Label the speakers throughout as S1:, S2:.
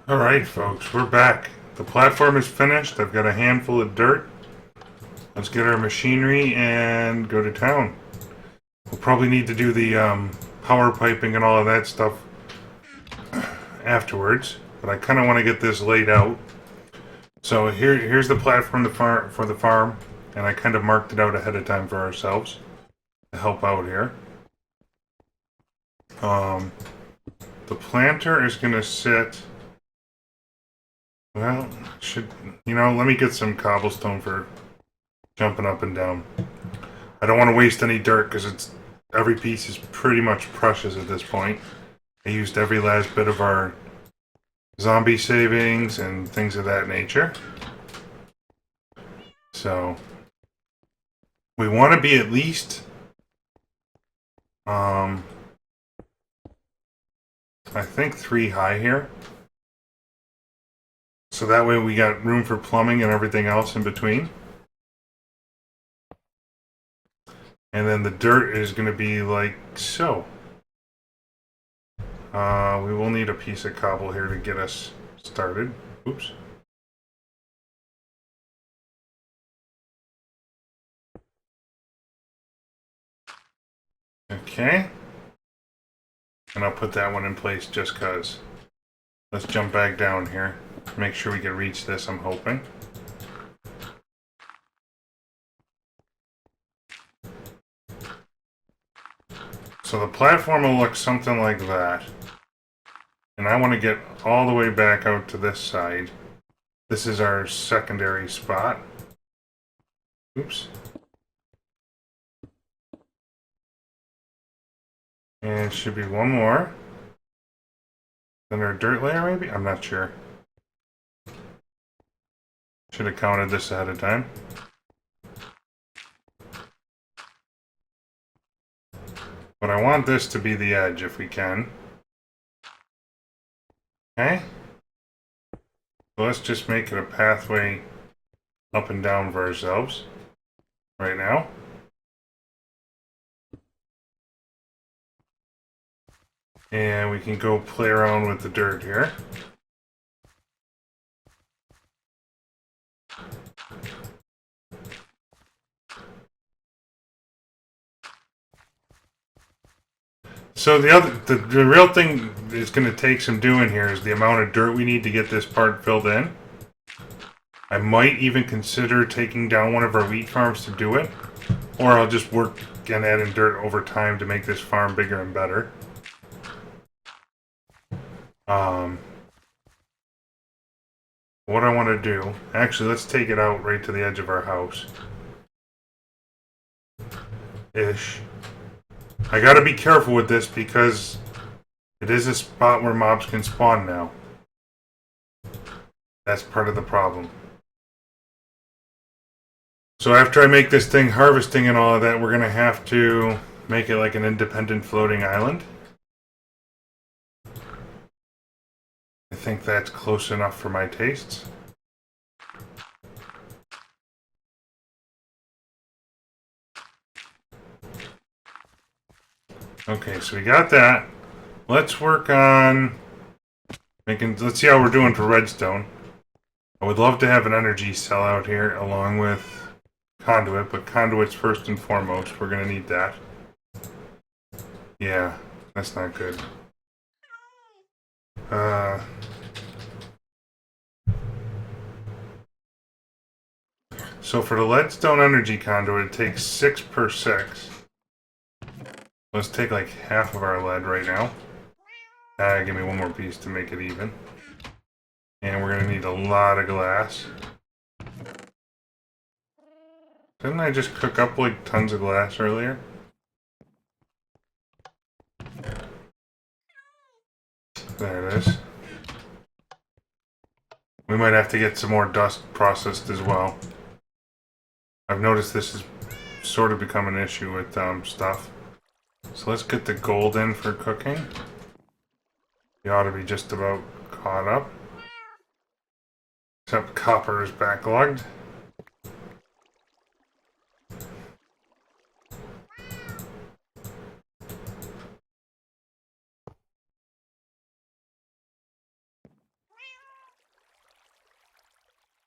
S1: Alright folks, we're back. The platform is finished. I've got a handful of dirt. Let's get our machinery and go to town. We'll probably need to do the power piping and all of that stuff afterwards, but I kind of want to get this laid out. So here's the platform for the farm, and I kind of marked it out ahead of time for ourselves to help out here. The planter is going to sit... Well, let me get some cobblestone for jumping up and down. I don't want to waste any dirt because every piece is pretty much precious at this point. I used every last bit of our zombie savings and things of that nature. So we want to be at least I think 3 high here. So that way we got room for plumbing and everything else in between. And then the dirt is going to be like so. We will need a piece of cobble here to get us started. Oops. Okay. And I'll put that one in place just because. Let's jump back down here. Make sure we can reach this, I'm hoping. So the platform will look something like that. And I want to get all the way back out to this side. This is our secondary spot. Oops. And should be one more. Then our dirt layer, maybe? I'm not sure. Should have counted this ahead of time. But I want this to be the edge if we can. Okay. So let's just make it a pathway up and down for ourselves right now. And we can go play around with the dirt here. So the real thing is going to take some doing here is the amount of dirt we need to get this part filled in. I might even consider taking down one of our wheat farms to do it, or I'll just work and add in dirt over time to make this farm bigger and better. What I want to do, actually, let's take it out right to the edge of our house. Ish. I gotta be careful with this because it is a spot where mobs can spawn now. That's part of the problem. So after I make this thing harvesting and all of that, we're gonna have to make it like an independent floating island. I think that's close enough for my tastes. Okay, so we got that. Let's work on let's see how we're doing for redstone. I would love to have an energy cell out here along with conduit, but conduit's first and foremost. We're gonna need that. Yeah, that's not good. So for the leadstone energy conduit, it takes 6 per 6. Let's take like half of our lead right now. Give me one more piece to make it even. And we're gonna need a lot of glass. Didn't I just cook up like tons of glass earlier? There it is. We might have to get some more dust processed as well. I've noticed this has sort of become an issue with stuff. So let's get the gold in for cooking. We ought to be just about caught up. Except copper is backlogged.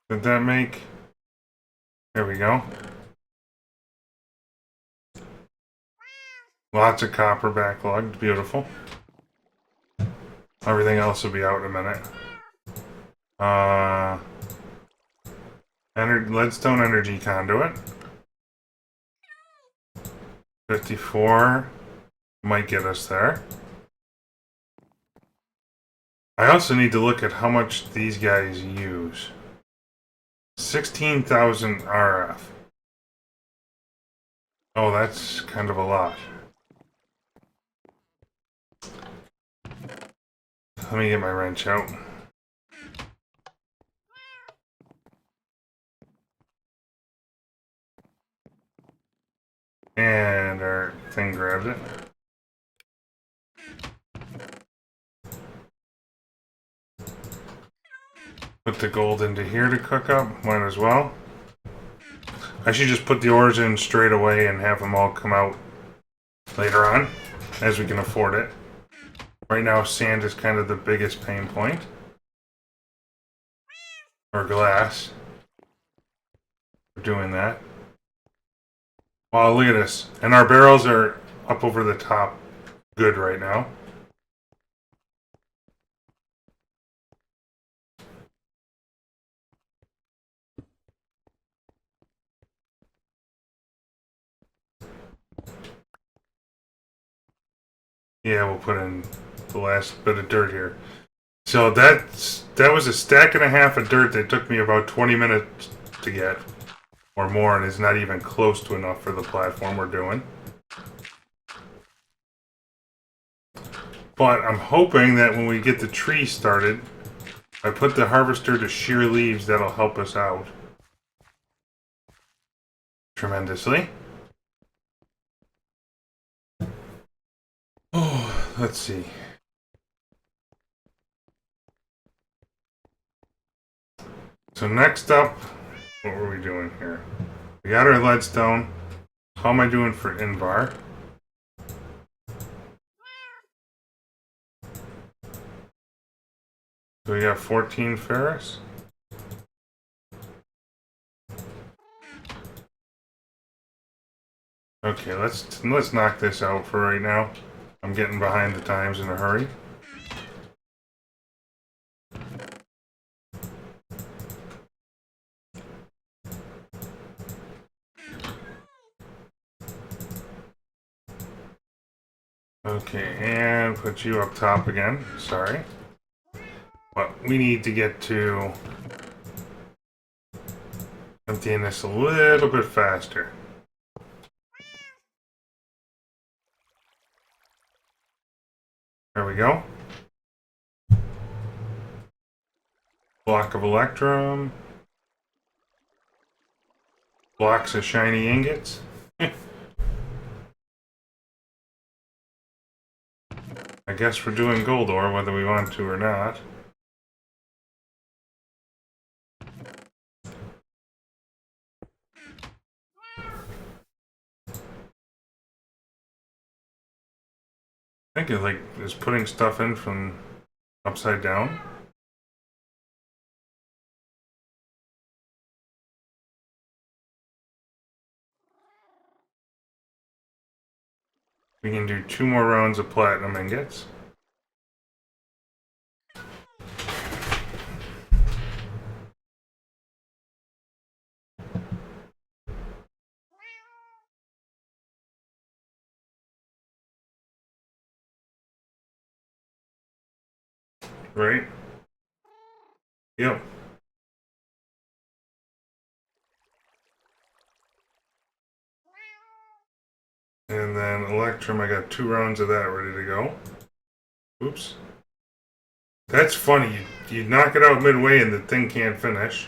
S1: Did that make... There we go. Lots of copper backlogged. Beautiful. Everything else will be out in a minute. Leadstone energy conduit. 54 might get us there. I also need to look at how much these guys use. 16,000 RF. Oh, that's kind of a lot. Let me get my wrench out. And our thing grabbed it. Put the gold into here to cook up. Might as well. I should just put the ores in straight away and have them all come out later on, as we can afford it. Right now, sand is kind of the biggest pain point. Or glass. We're doing that. Wow, look at this. And our barrels are up over the top good right now. Yeah, we'll put in the last bit of dirt here. So that was a stack and a half of dirt that took me about 20 minutes to get. Or more, and is not even close to enough for the platform we're doing. But I'm hoping that when we get the tree started, I put the harvester to shear leaves, that'll help us out tremendously. Oh, let's see. So next up, what were we doing here? We got our leadstone. How am I doing for Invar? So we got 14 ferrous. Okay, let's knock this out for right now. I'm getting behind the times in a hurry. Okay, and put you up top again. Sorry. But we need to get to emptying this a little bit faster. There we go. Block of electrum. Blocks of shiny ingots. I guess we're doing gold ore whether we want to or not. I think it like is putting stuff in from upside down. We can do 2 more rounds of platinum ingots. Right? Yep. And then electrum, I got 2 rounds of that ready to go. Oops. That's funny. You knock it out midway and the thing can't finish.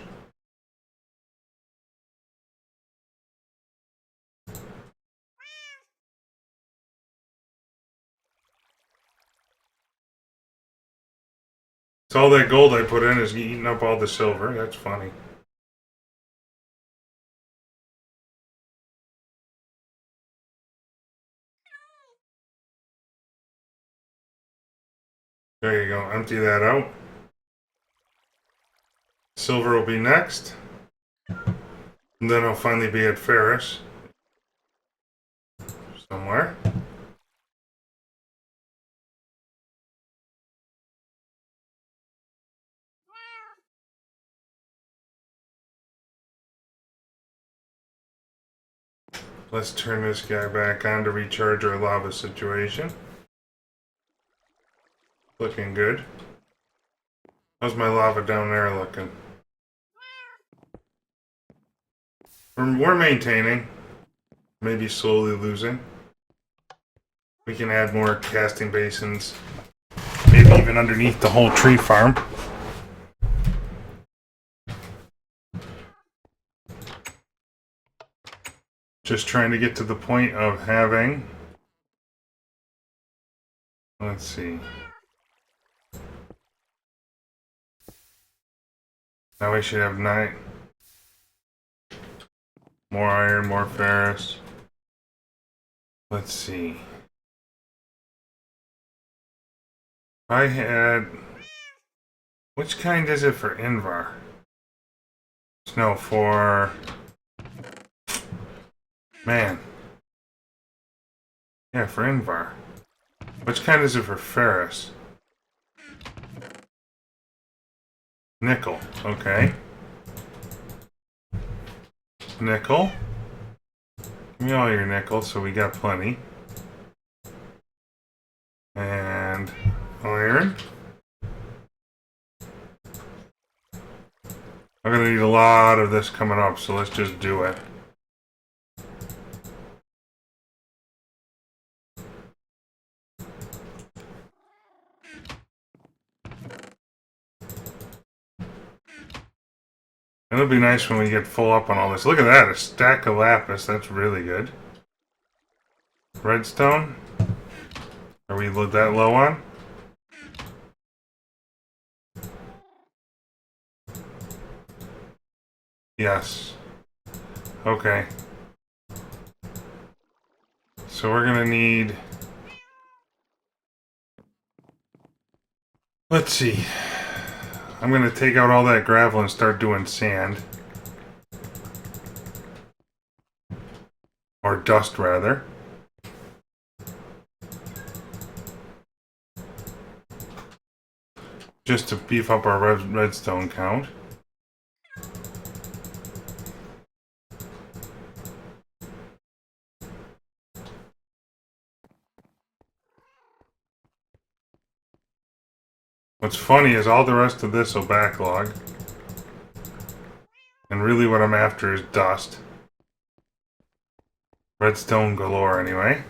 S1: So all that gold I put in is eating up all the silver. That's funny. There you go. Empty that out. Silver will be next. And then I'll finally be at Ferris. Somewhere. Let's turn this guy back on to recharge our lava situation. Looking good. How's my lava down there looking? We're maintaining. Maybe slowly losing. We can add more casting basins. Maybe even underneath the whole tree farm. Just trying to get to the point of having... Let's see. Now we should have 9. More iron, more ferrous. Let's see. I had... Which kind is it for Invar? No, for... Man. Yeah, for Invar. Which kind is it for ferrous? Nickel. Okay. Nickel. Give me all your nickel, so we got plenty. And iron. I'm gonna need a lot of this coming up, so let's just do it. It'll be nice when we get full up on all this. Look at that, a stack of lapis. That's really good. Redstone? Are we that low on? Yes. Okay. So we're gonna need... Let's see. I'm gonna take out all that gravel and start doing sand. Or dust, rather. Just to beef up our redstone count. What's funny is all the rest of this will backlog. And really what I'm after is dust. Redstone galore, anyway.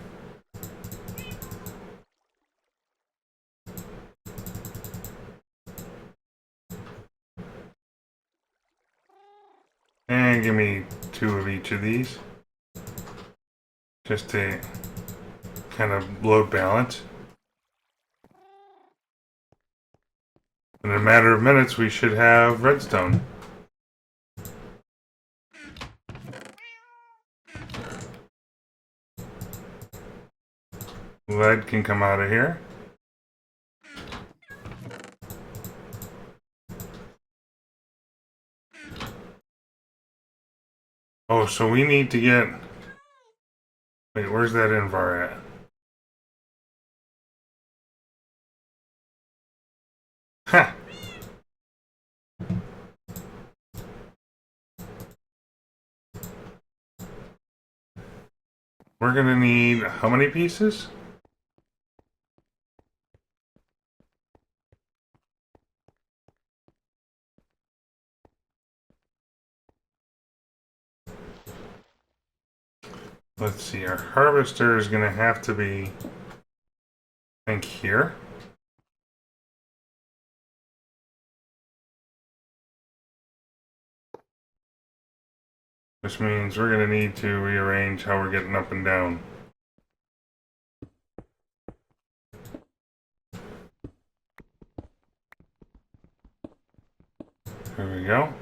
S1: And give me 2 of each of these. Just to kind of load balance. In a matter of minutes, we should have redstone. Lead can come out of here. Oh, so we need to get... Wait, where's that Invar at? Ha! We're gonna need how many pieces? Let's see, our harvester is gonna have to be, I think, here. Which means we're gonna need to rearrange how we're getting up and down. There we go.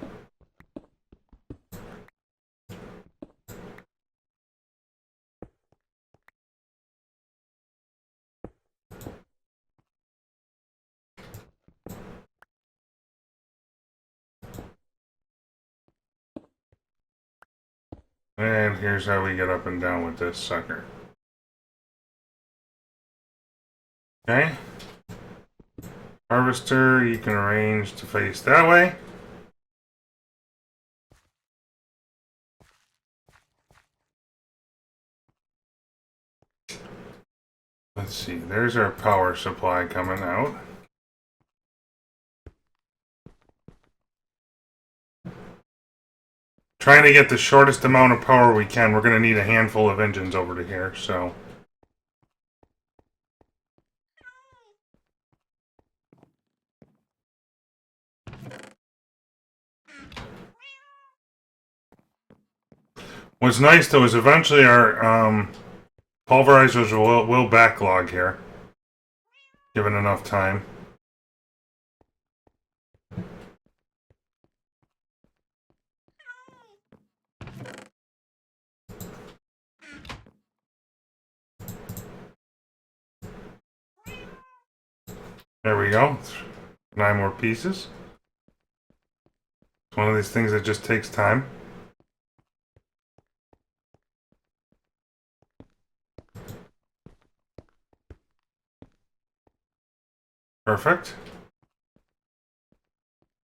S1: And here's how we get up and down with this sucker. Okay. Harvester, you can arrange to face that way. Let's see, there's our power supply coming out. Trying to get the shortest amount of power we can. We're going to need a handful of engines over to here, so. What's nice though is eventually our pulverizers will backlog here, given enough time. There we go. 9 more pieces. It's one of these things that just takes time. Perfect.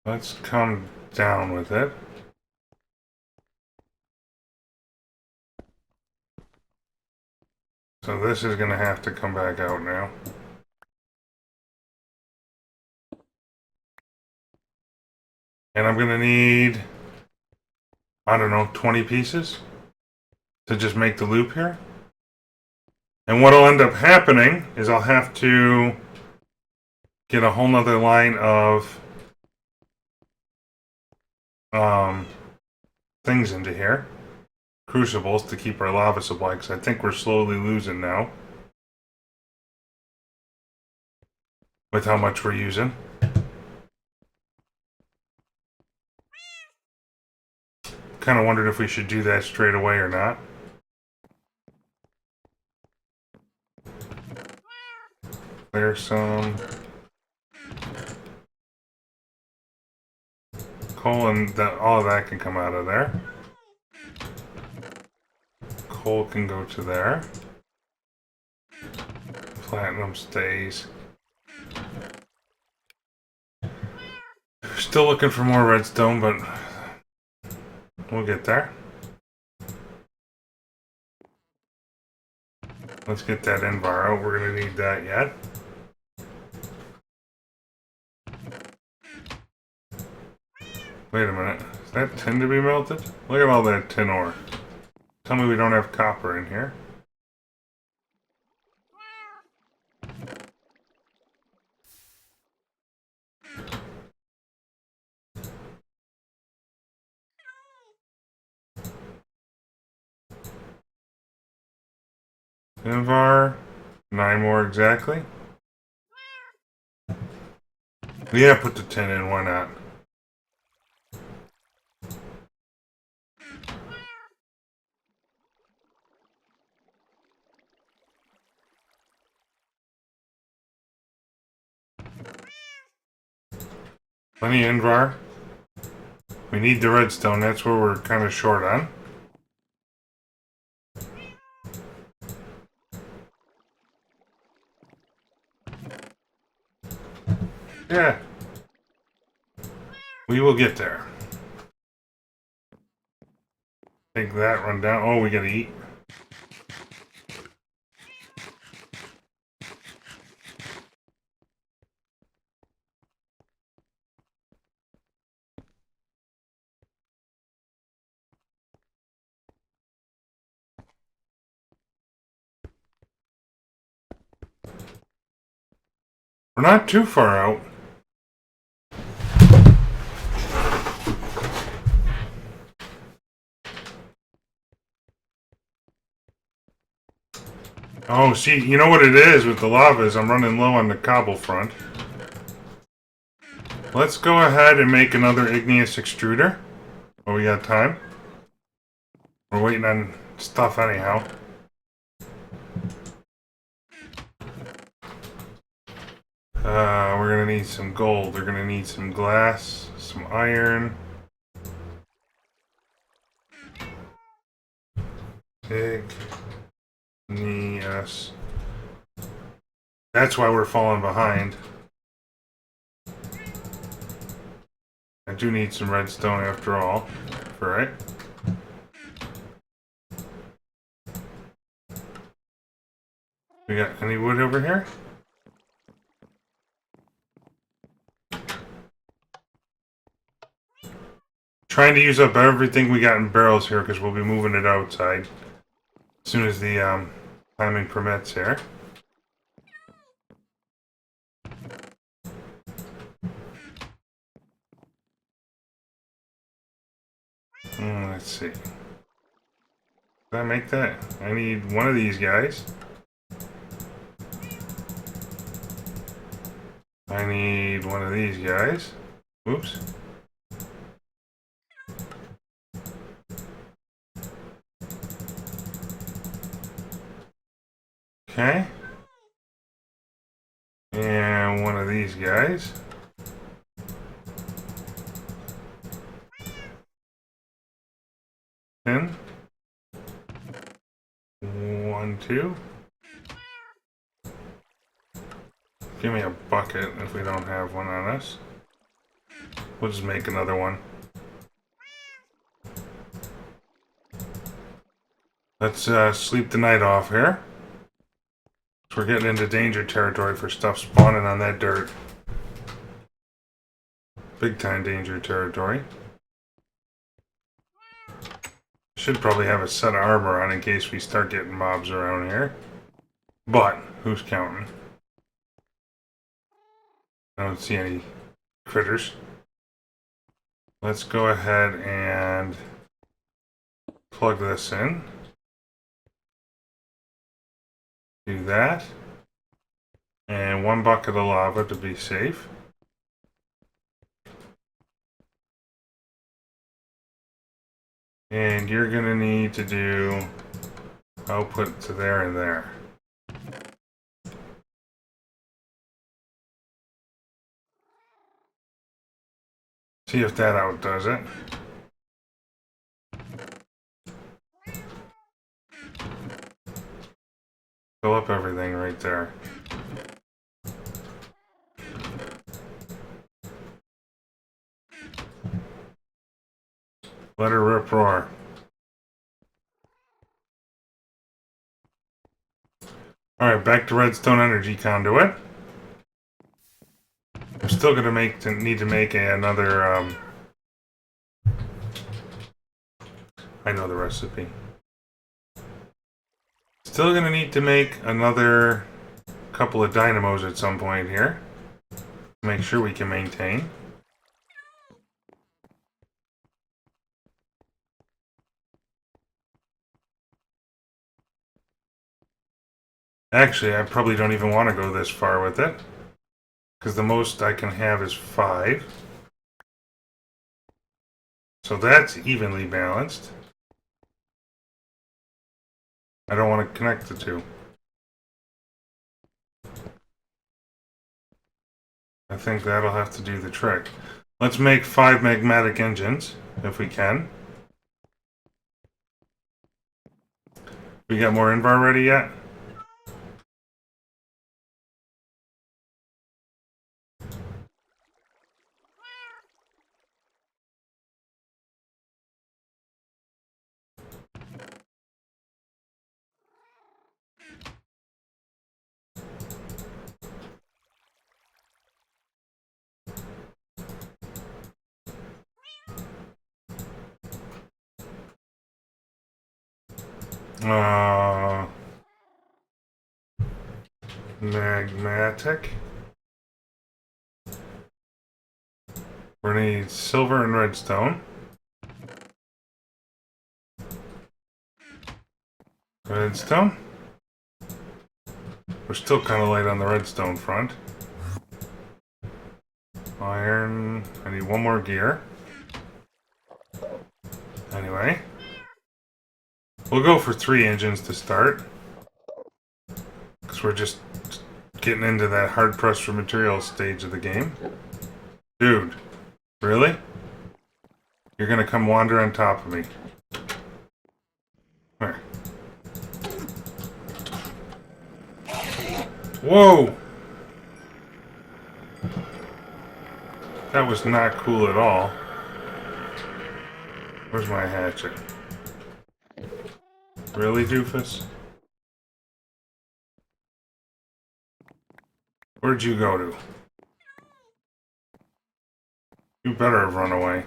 S1: Let's come down with it. So this is going to have to come back out now. And I'm going to need, I don't know, 20 pieces to just make the loop here. And what'll end up happening is I'll have to get a whole nother line of things into here. Crucibles to keep our lava supply, because I think we're slowly losing now with how much we're using. Kind of wondered if we should do that straight away or not. There's some coal, and that all of that can come out of there. Coal can go to there. Platinum stays. Still looking for more redstone, but we'll get there. Let's get that Invar out. We're going to need that yet. Wait a minute. Is that tin to be melted? Look at all that tin ore. Tell me we don't have copper in here. Invar. 9 more exactly. Yeah, put the tin in. Why not? Plenty of Invar. We need the redstone. That's where we're kind of short on. Yeah. We will get there. Take that, run down. Oh, we gotta eat. We're not too far out. Oh, see, you know what it is with the lava is I'm running low on the cobble front. Let's go ahead and make another igneous extruder. Oh, we got time. We're waiting on stuff anyhow. We're gonna need some gold. We're gonna need some glass, some iron. Igneous. That's why we're falling behind. I do need some redstone after all. Right? We got any wood over here? Trying to use up everything we got in barrels here because we'll be moving it outside as soon as the timing permits here. Let's see. Did I make that? I need one of these guys. I need one of these guys. Oops. Okay. And one of these guys. Ten. 1, 2. Give me a bucket if we don't have one on us. We'll just make another one. Let's sleep the night off here. We're getting into danger territory for stuff spawning on that dirt. Big time danger territory. Should probably have a set of armor on in case we start getting mobs around here. But, who's counting? I don't see any critters. Let's go ahead and plug this in. Do that. And 1 bucket of lava to be safe. And you're going to need to do output to there and there. See if that outdoes it. Fill up everything right there. Let her rip roar. Alright, back to redstone energy conduit. I'm still gonna need to make another I know the recipe. Still gonna need to make another couple of dynamos at some point here. Make sure we can maintain. Actually, I probably don't even want to go this far with it. Because the most I can have is 5. So that's evenly balanced. I don't want to connect the two. I think that'll have to do the trick. Let's make 5 magmatic engines, if we can. We got more invar ready yet? Magmatic. We're gonna need silver and redstone. Redstone. We're still kind of light on the redstone front. Iron. I need 1 more gear. Anyway. We'll go for 3 engines to start. Because we're just getting into that hard press for materials stage of the game. Dude. Really? You're gonna come wander on top of me. Where? Whoa! That was not cool at all. Where's my hatchet? Really, doofus? Where'd you go to? You better have run away.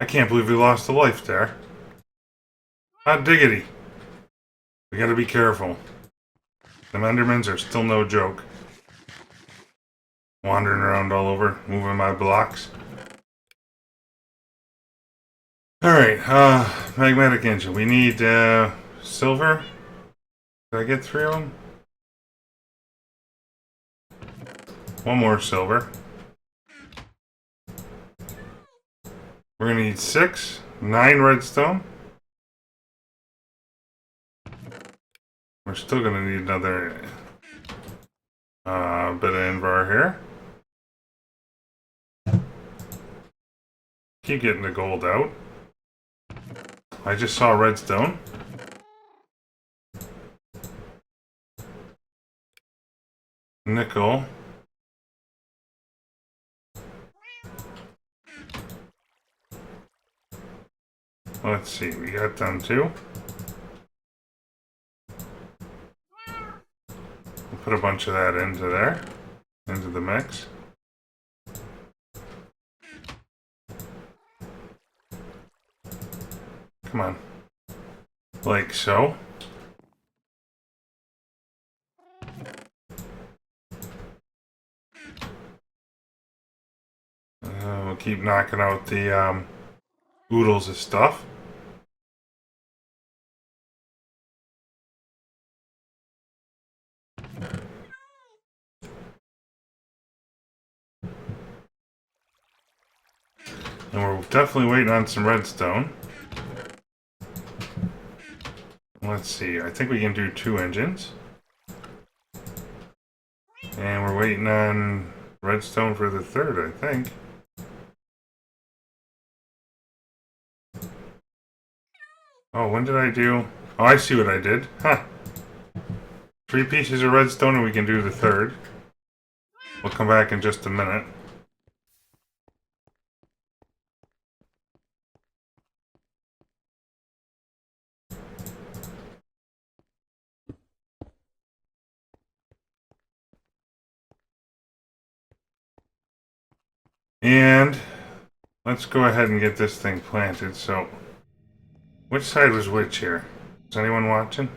S1: I can't believe we lost a life there. Hot diggity. We gotta be careful. The Endermans are still no joke. Wandering around all over, moving my blocks. Alright, magnetic engine. We need, silver. Did I get 3 of them? One more silver. We're gonna need 6, 9 redstone. We're still gonna need another bit of invar here. Keep getting the gold out. I just saw redstone. Nickel. Let's see, we got them too. We'll put a bunch of that into there, into the mix. Come on. Like so. We'll keep knocking out the oodles of stuff. And we're definitely waiting on some redstone. Let's see, I think we can do 2 engines. And we're waiting on redstone for the 3rd, I think. Oh, when did I do? Oh, I see what I did. Huh. 3 pieces of redstone and we can do the 3rd. We'll come back in just a minute. And let's go ahead and get this thing planted. So, which side was which here? Is anyone watching?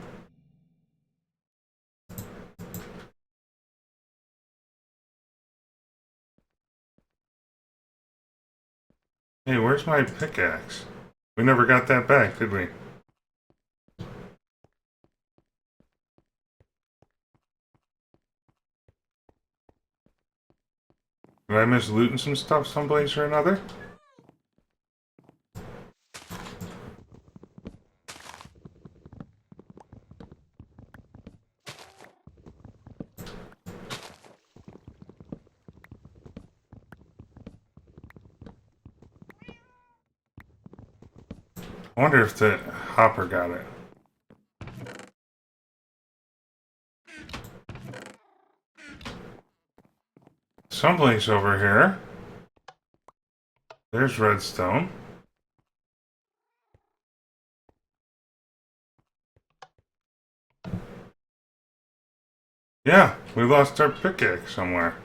S1: Hey, where's my pickaxe? We never got that back, did we? Did I miss looting some stuff someplace or another? I wonder if the hopper got it. Someplace over here. There's redstone. Yeah, we lost our pickaxe somewhere.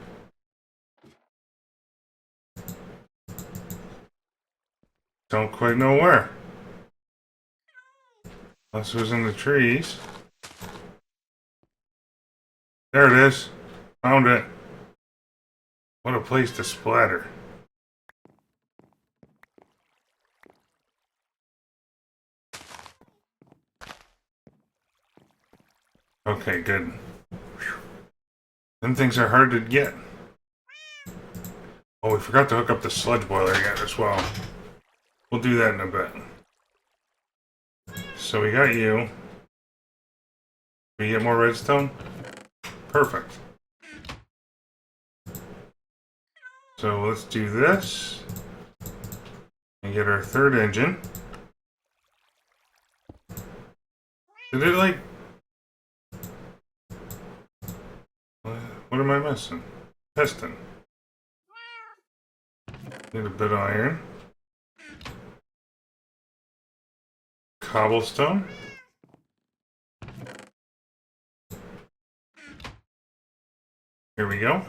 S1: Don't quite know where. Unless it was in the trees. There it is. Found it. What a place to splatter. Okay, good. Whew. Them things are hard to get. Oh, we forgot to hook up the sludge boiler yet as well. We'll do that in a bit. So we got you. We get more redstone? Perfect. So let's do this. And get our 3rd engine. Did it like... am I missing? Piston. Need a bit of iron. Cobblestone. Here we go.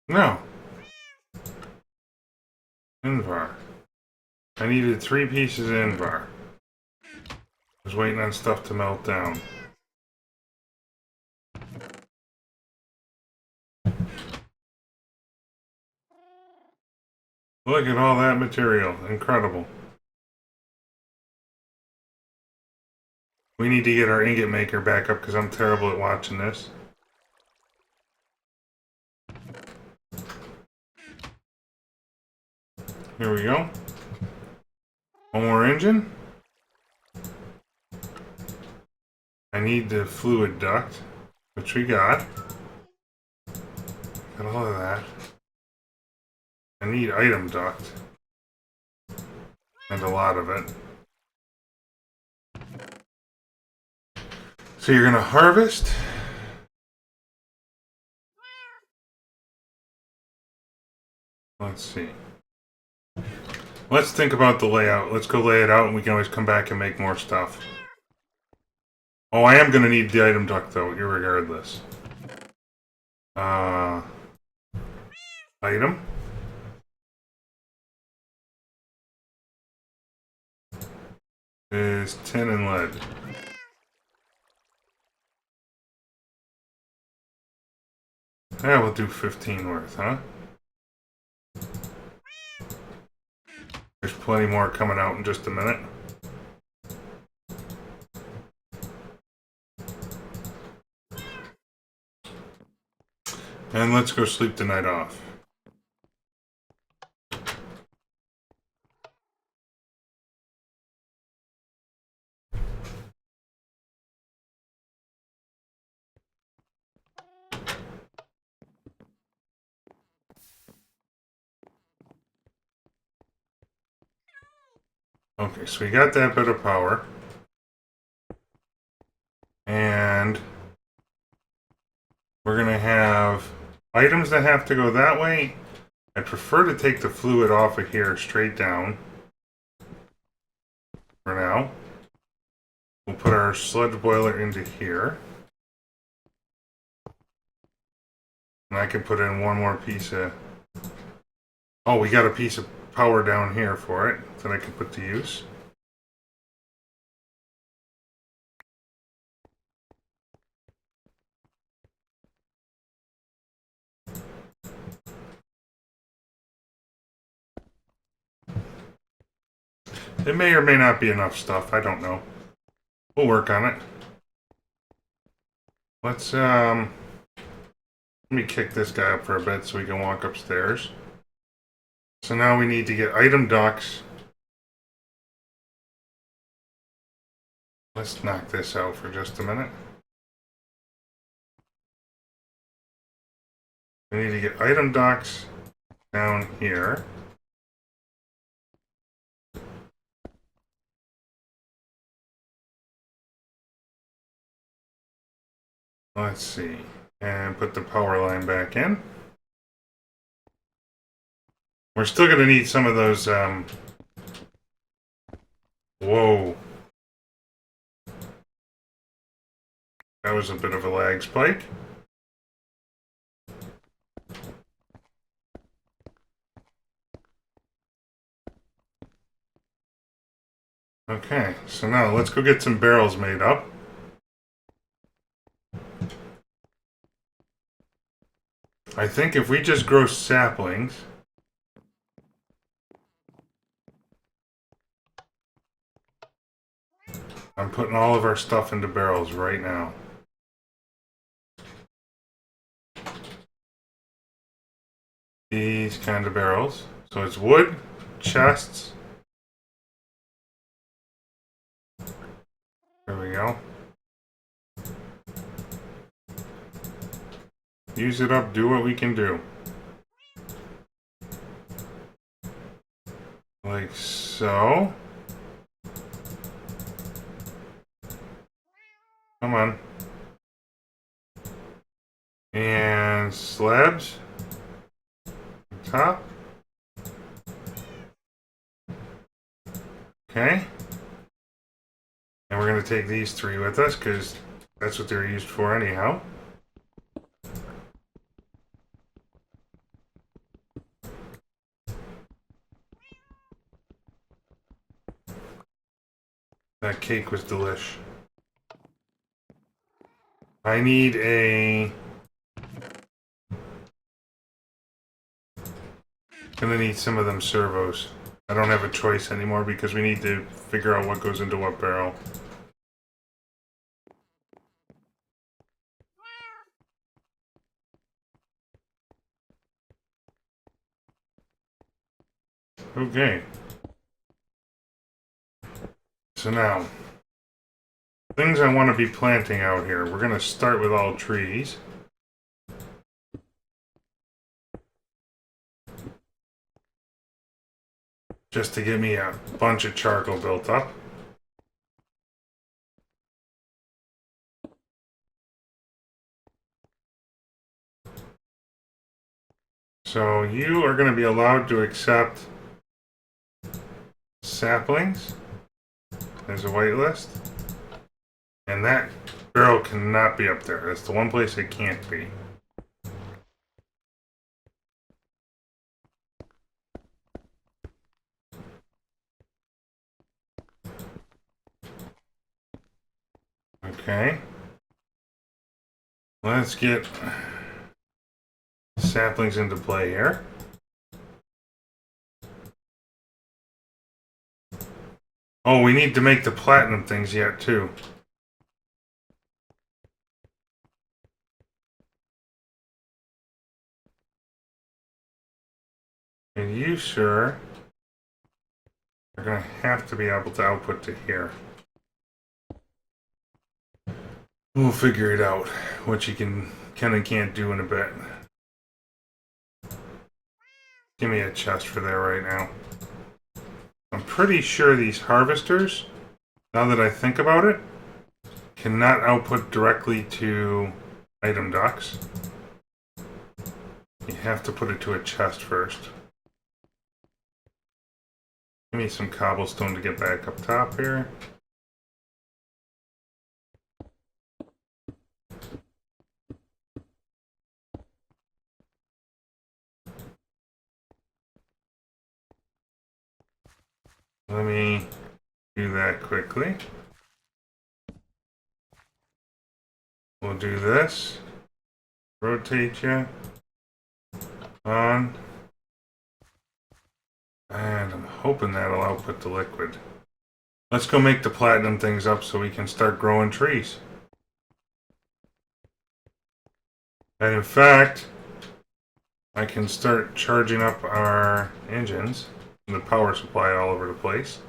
S1: No. Invar. I needed 3 pieces of Invar. I was waiting on stuff to melt down. Look at all that material. Incredible. We need to get our ingot maker back up because I'm terrible at watching this. Here we go. One more engine. I need the fluid duct, which we got. Got all of that. I need item duct. And a lot of it. So you're going to harvest. Let's see. Let's think about the layout. Let's go lay it out and we can always come back and make more stuff. Oh, I am going to need the item duct though, irregardless. Item. Is tin and lead. Yeah, we'll do 15 worth, huh? There's plenty more coming out in just a minute. And let's go sleep the night off. Okay, so we got that bit of power. And we're going to have items that have to go that way. I prefer to take the fluid off of here straight down. For now. We'll put our sludge boiler into here. And I can put in one more piece of... Oh, we got a piece of power down here for it that I can put to use. It may or may not be enough stuff, I don't know. We'll work on it. Let's, let me kick this guy up for a bit so we can walk upstairs. So now we need to get item ducts. Let's knock this out for just a minute. We need to get item ducts down here. Let's see. And put the power line back in. We're still going to need some of those, whoa. That was a bit of a lag spike. Okay, so now let's go get some barrels made up. I think if we just grow saplings... I'm putting all of our stuff into barrels right now. These kind of barrels. So it's wood, chests. There we go. Use it up, do what we can do. Like so. Come on. And slabs. Top. Okay. And we're going to take these 3 with us because that's what they're used for anyhow. That cake was delish. I need a... Gonna need some of them servos. I don't have a choice anymore because we need to figure out what goes into what barrel. Okay. So now, things I want to be planting out here. We're gonna start with all trees. Just to get me a bunch of charcoal built up. So you are going to be allowed to accept saplings. There's a white list. And that barrel cannot be up there. That's the one place it can't be. Okay. Let's get saplings into play here. Oh, we need to make the platinum things yet, too. And you, sir, are going to have to be able to output to here. We'll figure it out, what you can and can't do in a bit. Give me a chest for that right now. I'm pretty sure these harvesters, now that I think about it, cannot output directly to item docks. You have to put it to a chest first. Give me some cobblestone to get back up top here. Let me do that quickly. We'll do this. Rotate you. On. And I'm hoping that'll output the liquid. Let's go make the platinum things up so we can start growing trees. And in fact, I can start charging up our engines and the power supply all over the place.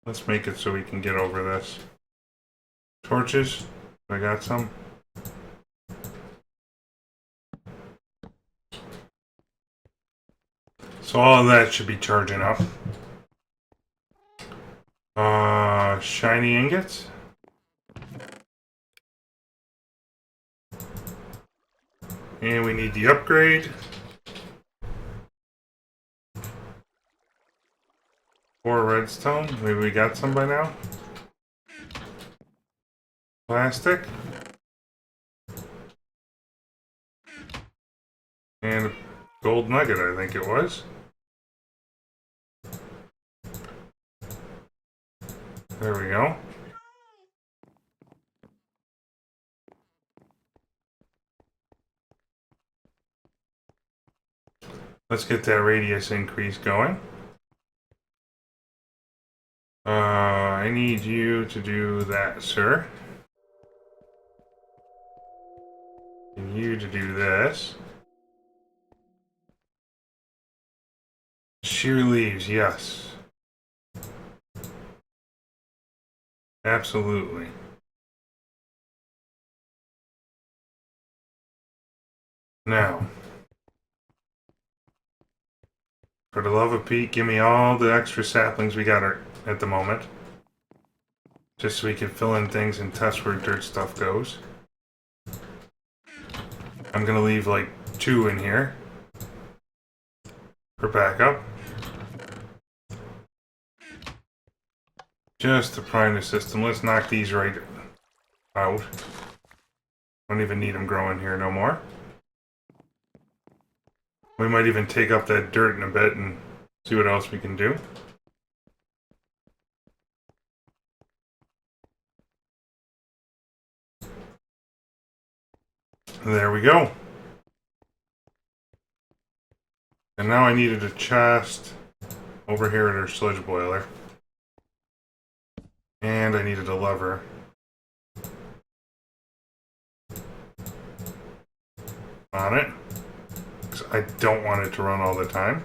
S1: Let's make it so we can get over this. Torches, I got some. So all of that should be charging up. Shiny ingots. And we need the upgrade. 4 redstone. Maybe we got some by now. Plastic. And a gold nugget, I think it was. There we go. Let's get that radius increase going. I need you to do that, sir. And you to do this. Sheer leaves, yes. Absolutely. Now, For the love of Pete, give me all the extra saplings we got at the moment. Just so we can fill in things and test where dirt stuff goes. I'm gonna leave like 2 in here for backup. Just to prime the system. Let's knock these right out. Don't even need them growing here no more. We might even take up that dirt in a bit and see what else we can do. There we go. And now I needed a chest over here at our sludge boiler. And I needed a lever. On it. Because I don't want it to run all the time.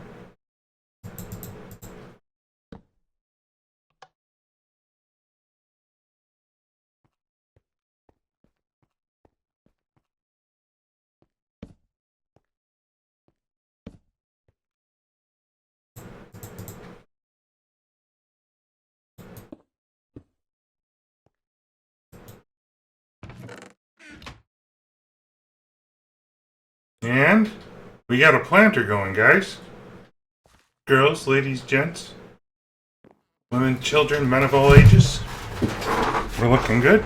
S1: And we got a planter going, guys. Girls, ladies, gents, women, children, men of all ages. We're looking good.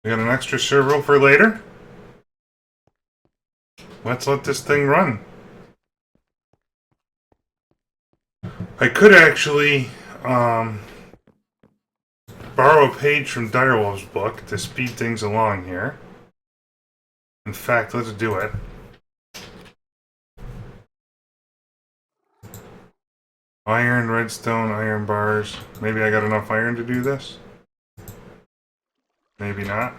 S1: We got an extra servo for later. Let's let this thing run. I could actually borrow a page from Direwolf's book to speed things along here. In fact, let's do it. Iron, redstone, iron bars. Maybe I got enough iron to do this? Maybe not.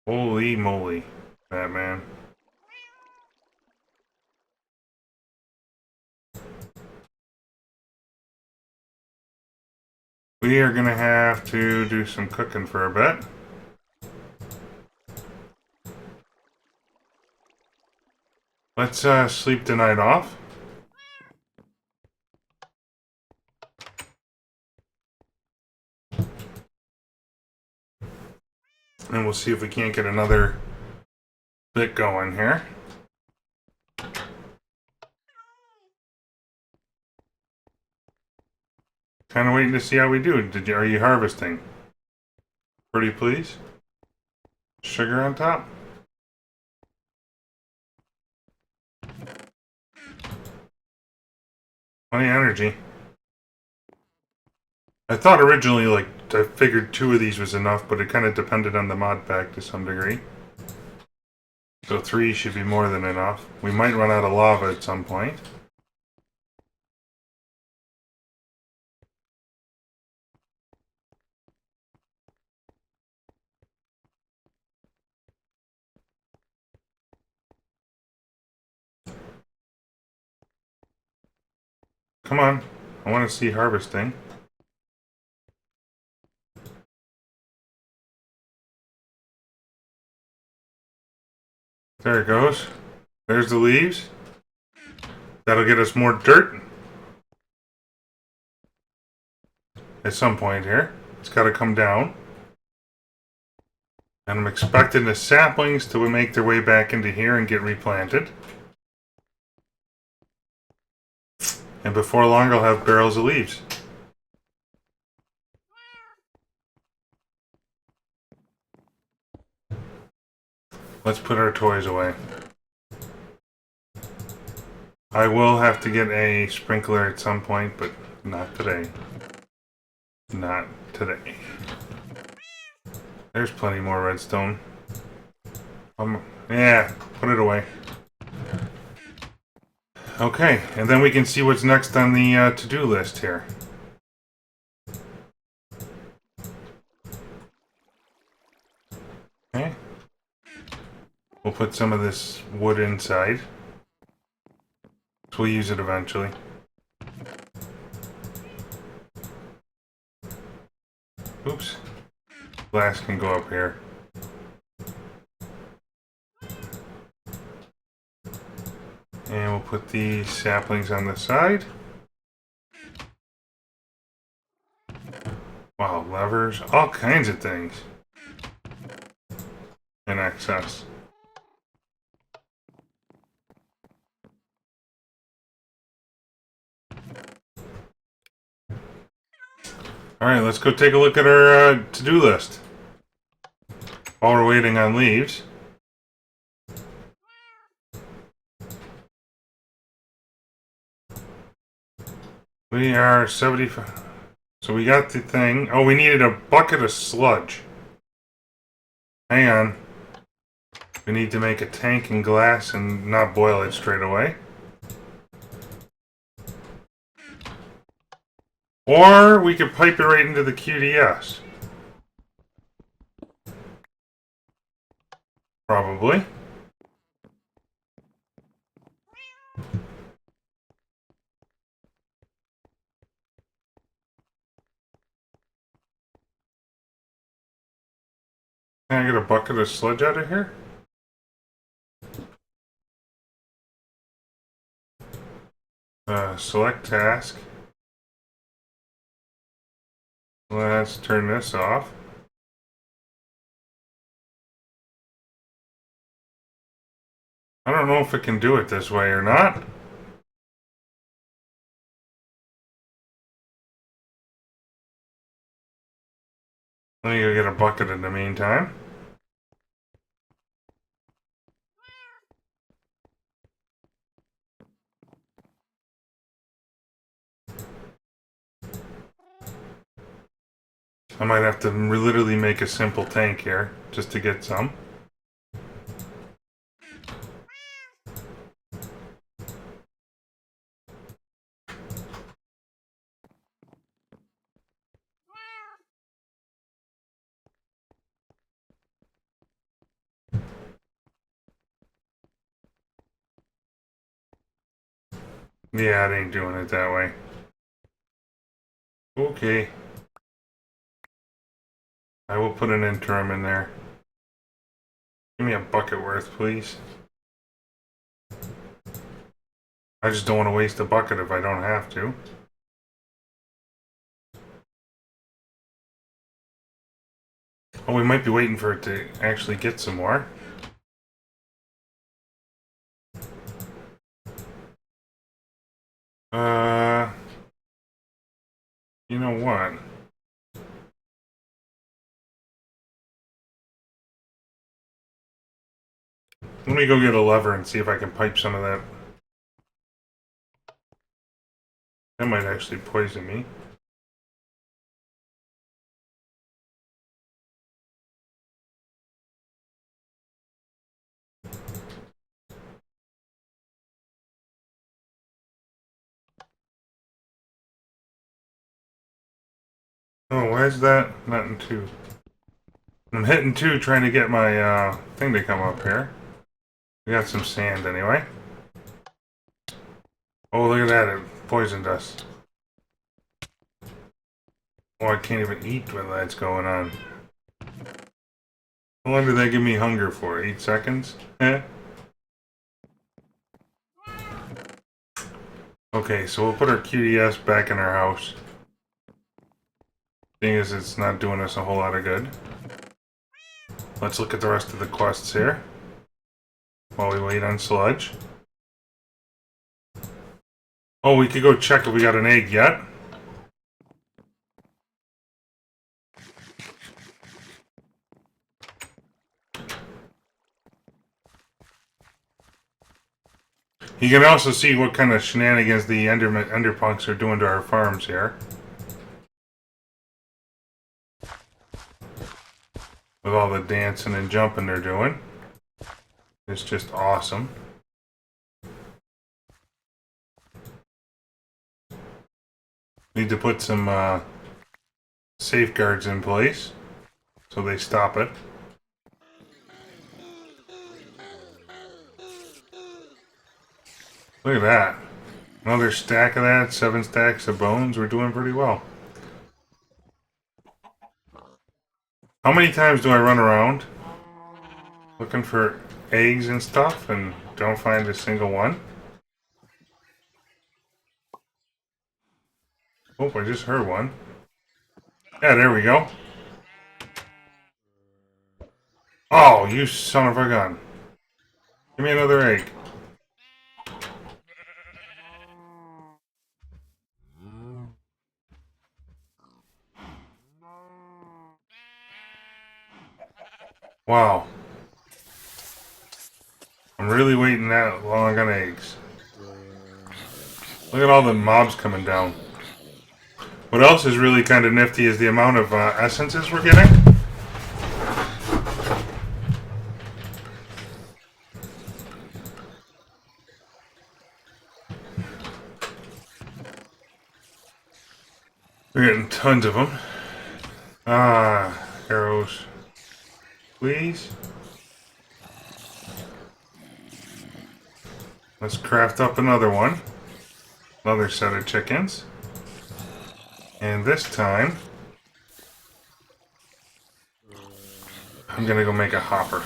S1: Holy moly, Batman. We are gonna have to do some cooking for a bit. Let's sleep the night off. And we'll see if we can't get another bit going here. Kind of waiting to see how we do. Are you harvesting? Pretty please. Sugar on top. Plenty of energy. I thought originally, like, I figured 2 of these was enough, but it kind of depended on the mod pack to some degree. So 3 should be more than enough. We might run out of lava at some point. Come on. I want to see harvesting. There it goes. There's the leaves. That'll get us more dirt. At some point here. It's got to come down. And I'm expecting the saplings to make their way back into here and get replanted. And before long, I'll have barrels of leaves. Let's put our toys away. I will have to get a sprinkler at some point, but not today. Not today. There's plenty more redstone. Yeah, put it away. Okay, and then we can see what's next on the to-do list here. Okay. We'll put some of this wood inside. So we'll use it eventually. Oops. Glass can go up here. And we'll put these saplings on the side. Wow, levers, all kinds of things in excess. Alright, let's go take a look at our to-do list while we're waiting on leaves. We are 75. So we got the thing. Oh, we needed a bucket of sludge. Hang on. We need to make a tank in glass and not boil it straight away. Or we could pipe it right into the QDS. Probably. Can I get a bucket of sludge out of here? Select task. Let's turn this off. I don't know if it can do it this way or not. Let me go get a bucket in the meantime. I might have to literally make a simple tank here just to get some. Yeah, it ain't doing it that way. Okay. I will put an interim in there. Give me a bucket worth, please. I just don't want to waste a bucket if I don't have to. Oh, we might be waiting for it to actually get some more. You know what? Let me go get a lever and see if I can pipe some of that. That might actually poison me. Oh, why is that not in 2? I'm hitting 2 trying to get my thing to come up here. We got some sand anyway. Oh, look at that, it poisoned us. Oh, I can't even eat when that's going on. How long did they give me hunger for? 8 seconds? Eh? Okay, so we'll put our QDS back in our house. Thing is, it's not doing us a whole lot of good. Let's look at the rest of the quests here while we wait on sludge. Oh, we could go check if we got an egg yet. You can also see what kind of shenanigans the Enderpunks are doing to our farms here. With all the dancing and jumping they're doing. It's just awesome. Need to put some safeguards in place so they stop it. Look at that. Another stack of that, 7 stacks of bones. We're doing pretty well. How many times do I run around looking for eggs and stuff and don't find a single one? Oh, I just heard one. Yeah, there we go. Oh, you son of a gun. Give me another egg. Wow. I'm really waiting that long on eggs. Look at all the mobs coming down. What else is really kind of nifty is the amount of essences we're getting. We're getting tons of them. Ah, arrows. Please. Let's craft up another one. Another set of chickens. And this time, I'm gonna go make a hopper.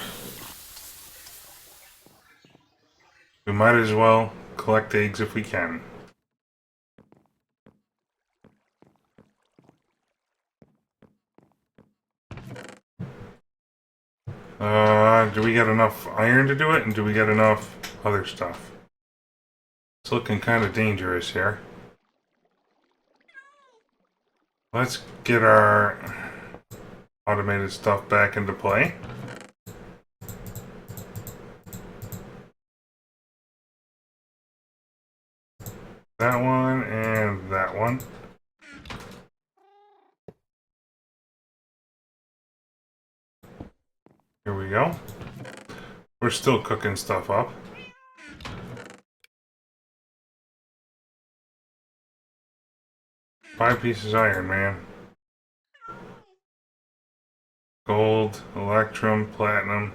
S1: We might as well collect eggs if we can. Do we get enough iron to do it? And do we get enough other stuff? It's looking kind of dangerous here. Let's get our automated stuff back into play. That one and that one. Here we go. We're still cooking stuff up. Five pieces of iron, man. Gold, electrum, platinum.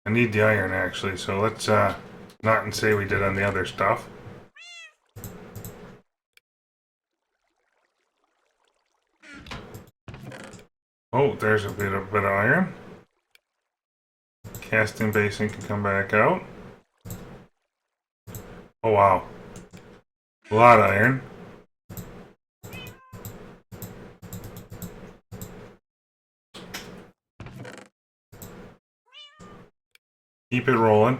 S1: I need the iron actually, so let's not and say we did on the other stuff. Oh, there's a bit of iron. Casting basin can come back out. Oh wow. A lot of iron. Keep it rolling.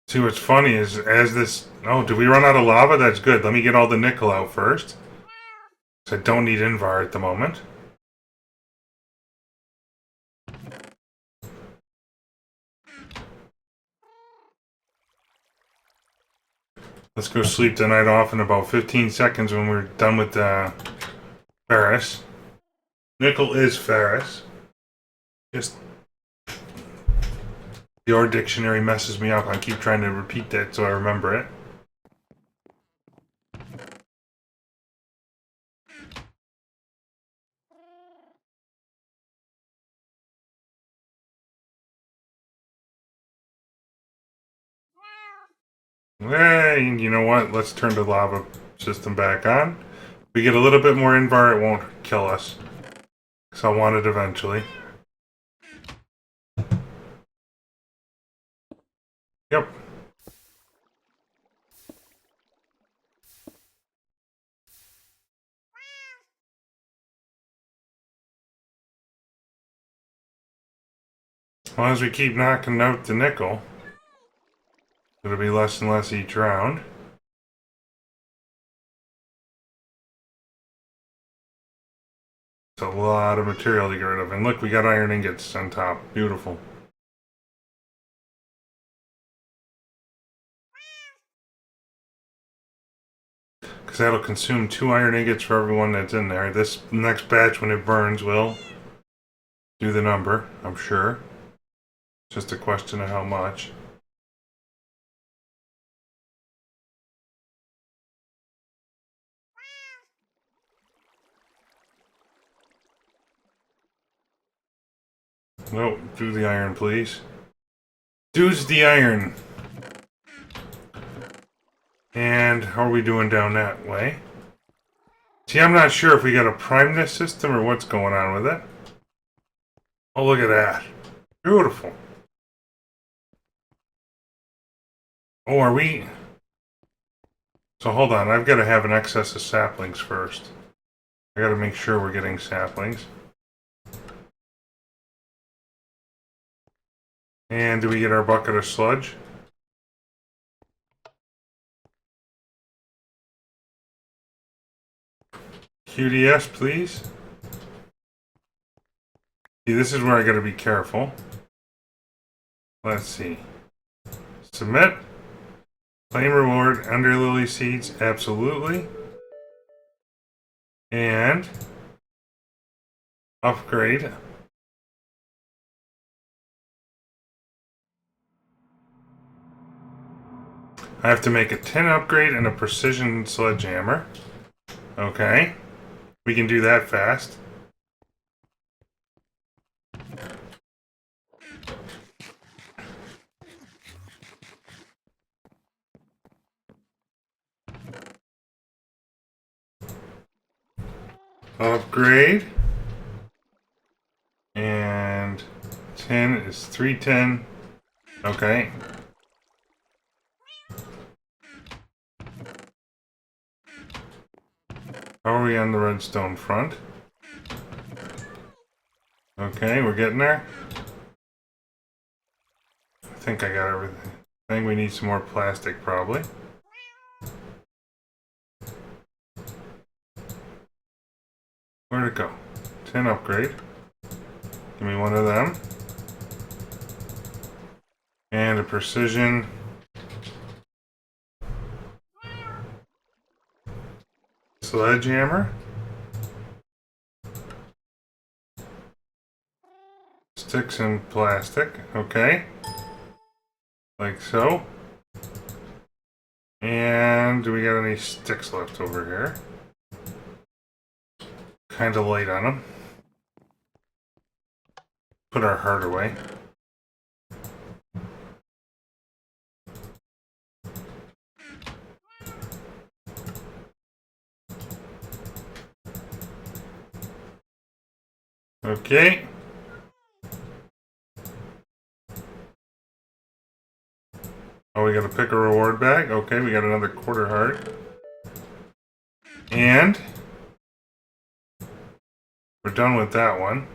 S1: See, what's funny is as this... Oh, did we run out of lava? That's good. Let me get all the nickel out first. So I don't need Invar at the moment. Let's go sleep the night off in about 15 seconds when we're done with ferrous. Nickel is ferrous. Just... Your dictionary messes me up. I keep trying to repeat that so I remember it. Hey, you know what? Let's turn the lava system back on. If we get a little bit more Invar, it won't kill us. Because I'll want it eventually. Yep. As long as we keep knocking out the nickel, it'll be less and less each round. It's a lot of material to get rid of. And look, we got iron ingots on top. Beautiful. Because that'll consume 2 iron ingots for everyone that's in there. This next batch, when it burns, will do the number, I'm sure. Just a question of how much. No, do the iron, please. Do's the iron. And how are we doing down that way? See, I'm not sure if we got to prime this system or what's going on with it. Oh, look at that. Beautiful. Oh, are we... So hold on, I've got to have an excess of saplings first. I got to make sure we're getting saplings. And do we get our bucket of sludge? QDS, please. See, this is where I got to be careful. Let's see. Submit. Claim reward under lily seeds, absolutely. And upgrade. I have to make a tin upgrade and a precision sledgehammer. Okay. We can do that fast. Upgrade. And 10 is 310. Okay. How are we on the redstone front? Okay, we're getting there. I think I got everything. I think we need some more plastic probably. Where'd it go? 10 upgrade. Give me one of them. And a precision. Sledgehammer. Sticks and plastic. Okay. Like so. And do we got any sticks left over here? Kind of light on them. Put our heart away. Okay. Oh, we gotta pick a reward bag. Okay, we got another quarter heart. And we're done with that one.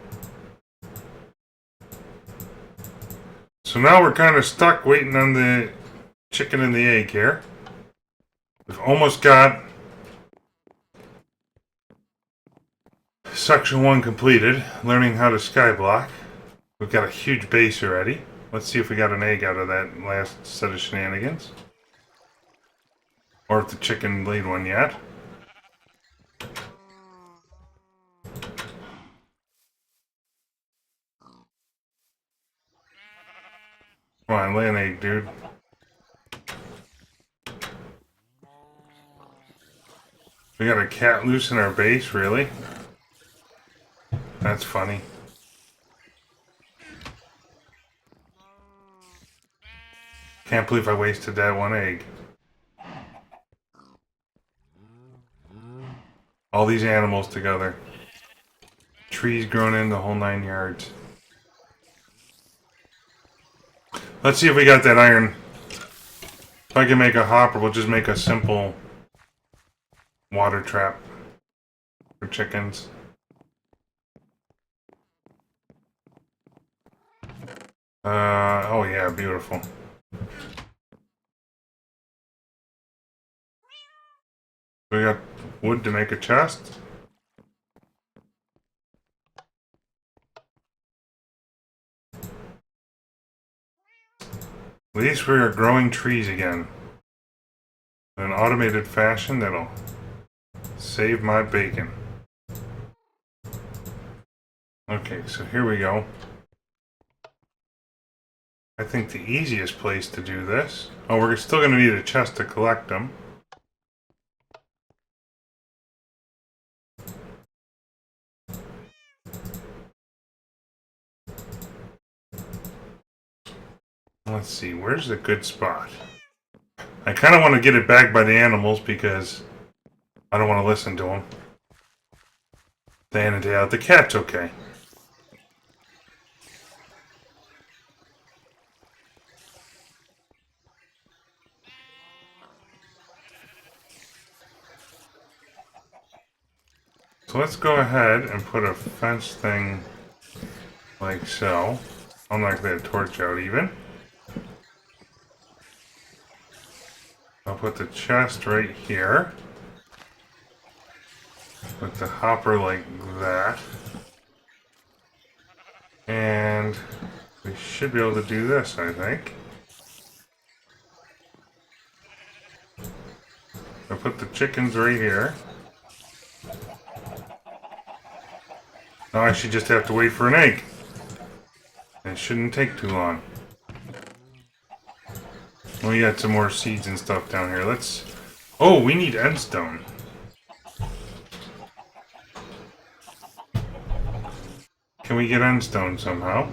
S1: So now we're kind of stuck waiting on the chicken and the egg here. We've almost got section 1 completed, learning how to skyblock. We've got a huge base already. Let's see if we got an egg out of that last set of shenanigans. Or if the chicken laid one yet. Come on, lay an egg, dude. We got a cat loose in our base, really? That's funny. Can't believe I wasted that one egg. All these animals together. Trees grown in the whole 9 yards. Let's see if we got that iron. If I can make a hopper, we'll just make a simple water trap for chickens. Oh yeah, beautiful. We got wood to make a chest. At least we are growing trees again. In an automated fashion that'll save my bacon. Okay, so here we go. I think the easiest place to do this... Oh, we're still going to need a chest to collect them. Let's see, where's the good spot? I kind of want to get it back by the animals because I don't want to listen to them. Day in and day out. The cat's okay. So let's go ahead and put a fence thing like so. I'll knock that torch out even. I'll put the chest right here. Put the hopper like that. And we should be able to do this, I think. I'll put the chickens right here. Now I should just have to wait for an egg. It shouldn't take too long. We got some more seeds and stuff down here. Let's... Oh, we need endstone. Can we get endstone somehow?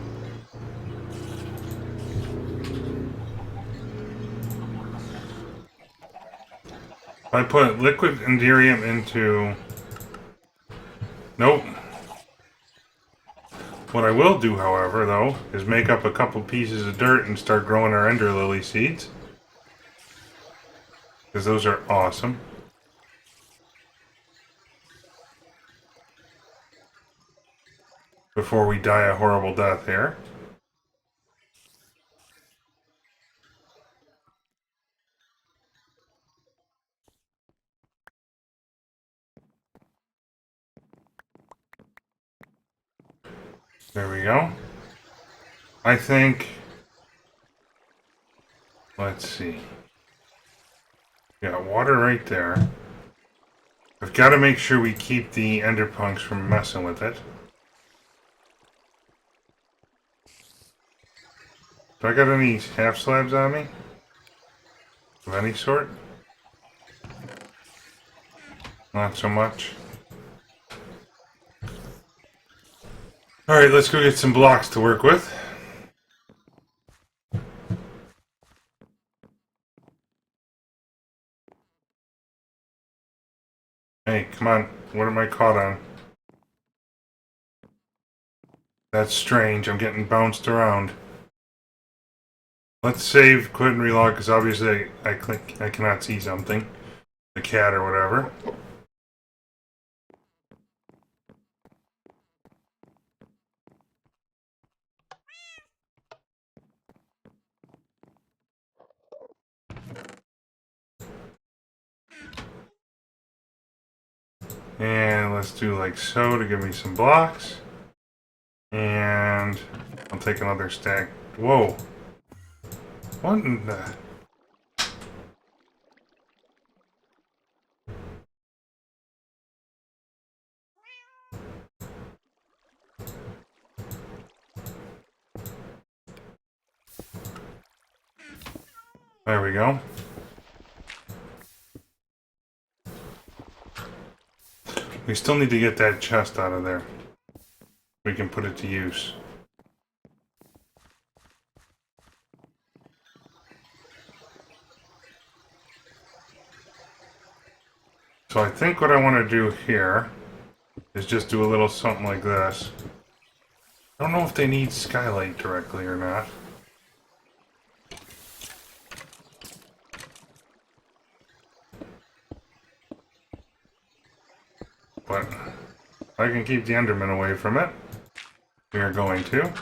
S1: If I put liquid Agrarian into... Nope. What I will do, however, though, is make up a couple pieces of dirt and start growing our ender lily seeds. Because those are awesome. Before we die a horrible death here. There we go. I think... Let's see. Got water right there. I've got to make sure we keep the enderpunks from messing with it. Do I got any half slabs on me? Of any sort? Not so much. Alright, let's go get some blocks to work with. Hey, come on. What am I caught on? That's strange. I'm getting bounced around. Let's save, quit and relog, because obviously I cannot see something. The cat or whatever. And let's do like so to give me some blocks. And I'll take another stack. Whoa. What in the... There we go. We still need to get that chest out of there. We can put it to use. So I think what I want to do here is just do a little something like this. I don't know if they need skylight directly or not. But I can keep the Enderman away from it. We are going to.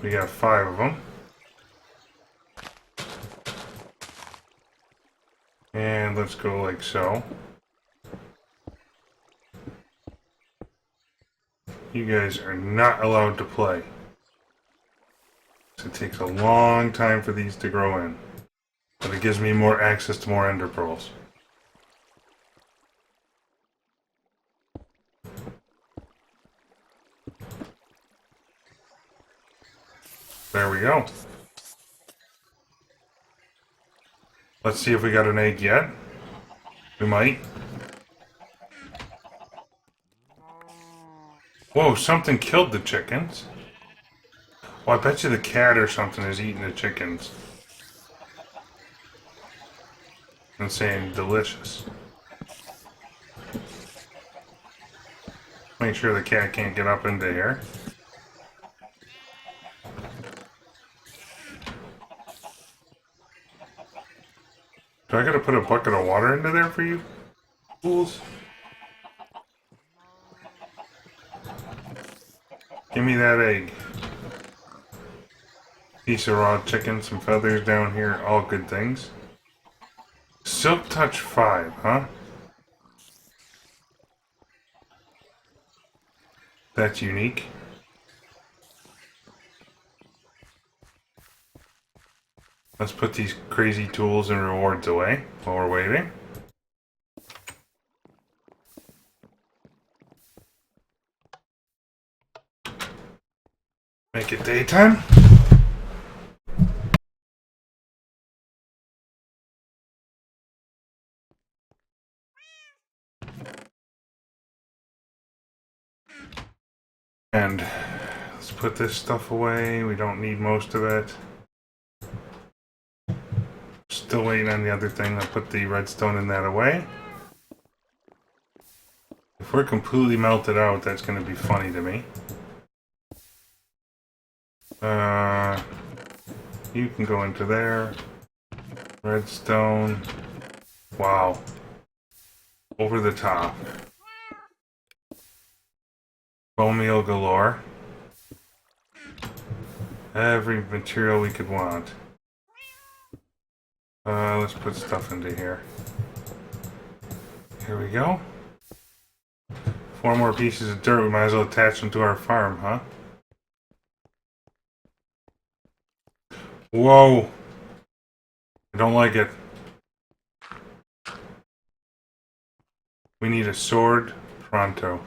S1: We got 5 of them. And let's go like so. You guys are not allowed to play. So it takes a long time for these to grow in. But it gives me more access to more ender pearls. There we go. Let's see if we got an egg yet. We might. Whoa, something killed the chickens. Well, I bet you the cat or something is eating the chickens. And saying delicious. make sure the cat can't get up into here. Do I gotta put a bucket of water into there for you fools? Give me that egg. Piece of raw chicken, some feathers down here, all good things. Silk Touch 5, huh? That's unique. Let's put these crazy tools and rewards away while we're waiting. Make it daytime. And let's put this stuff away. We don't need most of it. Still waiting on the other thing. I'll put the redstone in that away. If we're completely melted out, that's going to be funny to me. You can go into there. Redstone. Wow. Over the top. Bone meal galore. Every material we could want. Let's put stuff into here. Here we go. 4 more pieces of dirt. We might as well attach them to our farm, huh? Whoa! I don't like it. We need a sword pronto.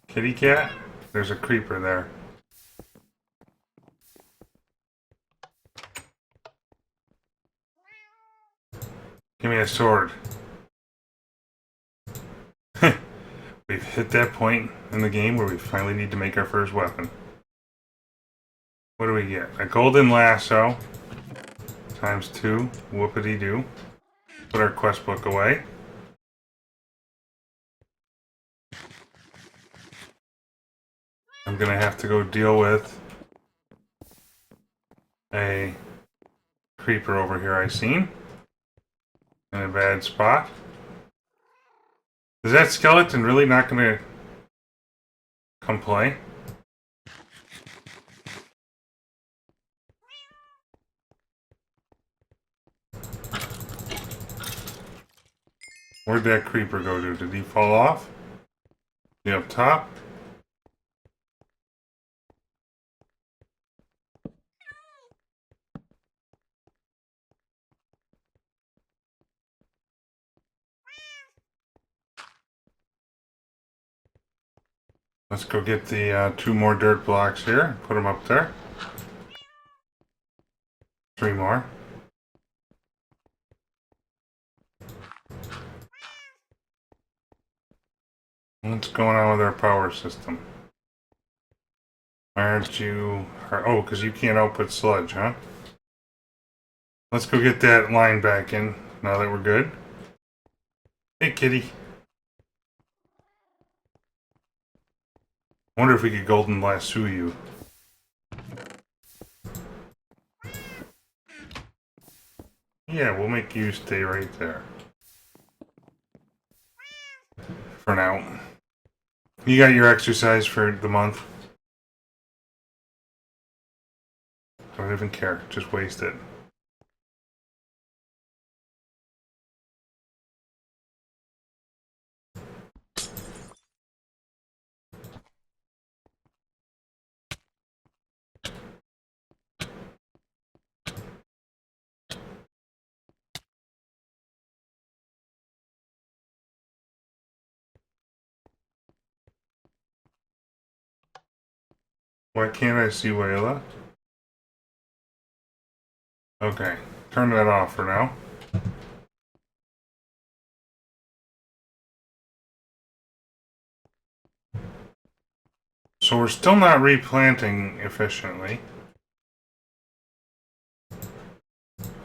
S1: Kitty cat? There's a creeper there. Give me a sword. We've hit that point in the game where we finally need to make our first weapon. What do we get? A golden lasso. Times 2. Whoopity-doo. Put our quest book away. I'm gonna have to go deal with a creeper over here I seen. In a bad spot. Is that skeleton really not gonna come play? Where'd that creeper go to? Did he fall off? Is he up top? Let's go get the 2 more dirt blocks here. Put them up there. 3 more. What's going on with our power system? Why aren't you... Oh, because you can't output sludge, huh? Let's go get that line back in, now that we're good. Hey, kitty. Wonder if we could golden lasso you. Yeah, we'll make you stay right there. For now. You got your exercise for the month. I don't even care. Just waste it. Why can't I see Layla? Okay, turn that off for now. So we're still not replanting efficiently.